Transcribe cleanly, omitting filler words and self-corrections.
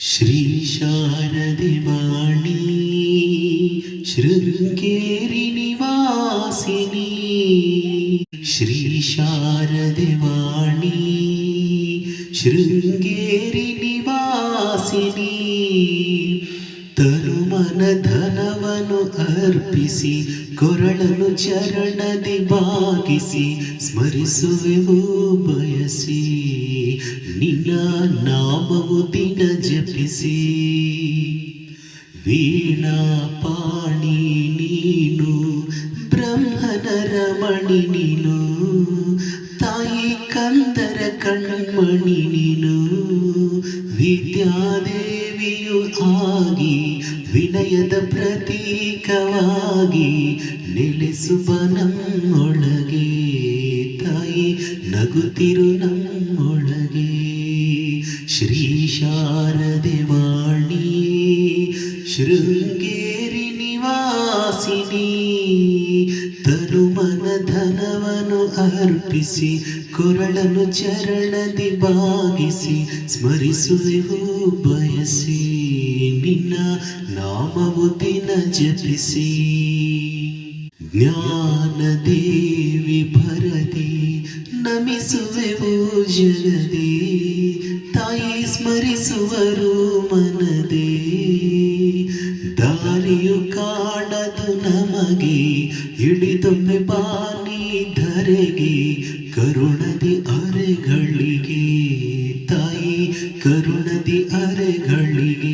ಶ್ರೀ ಶಾರದೆ ವಾಣಿ ಶೃಂಗೇರಿ ನಿವಾಸಿನಿ ಶ್ರೀ ಶಾರದೆ ವಾಣಿ ಶೃಂಗೇರಿ ನಿವಾಸಿನಿ ತನುಮನ ಧನವನ್ನು ಅರ್ಪಿಸಿ ಕೊರಳನು ಚರಣದಿ ಬಾಗಿಸಿ ಸ್ಮರಿಸುವೆವು ಬಯಸಿ ನಿನ್ನ ನಾಮವು ದಿನ ಜಪಿಸಿ ವೀಣಾ ಪಾಣಿ ನೀನು ಬ್ರಹ್ಮನ ರಮಣಿ ನೀನು ತಾಯಿ ಕಂದರ ಕಣ್ಮಣಿ ನೀನು ವಿದ್ಯಾದೇವಿಯು ಆಗಿ ವಿನಯದ ಪ್ರತೀಕವಾಗಿ ನೆಲೆಸುವ ನಮ್ಮೊಳಗೆ ತಾಯಿ ನಗುತ್ತಿರು ನಮ್ಮೊಳಗೆ ಶ್ರೀ ಶಾರದೆ ವಾಣಿ ಶೃಂಗೇರಿ ನಿವಾಸಿನಿ ತನುಮನ ಧನವನ್ನು ಅರ್ಪಿಸಿ ಕೊರಳನು ಚರಣದಿ ಬಾಗಿಸಿ ಸ್ಮರಿಸುವೆವು ಬಯಸಿ ನಿನ್ನ ನಾಮವು ದಿನ ಜಪಿಸಿ ಜ್ಞಾನದೇವಿ ಭರದಿ ನಮಿಸುವೆವು ಜಗದಿ ತಾಯಿ ಸ್ಮರಿಸುವರು ಮನದೇ ದಾರಿಯು ಕಾಣದು ನಮಗೆ ಇಳಿದೊಮ್ಮೆ ಬಾನಿ ಧರೆಗೆ ಕರುಣದಿ ಅರೆಗಳಿಗೆ ತಾಯಿ ಕರುಣದಿ ಅರೆಗಳಿಗೆ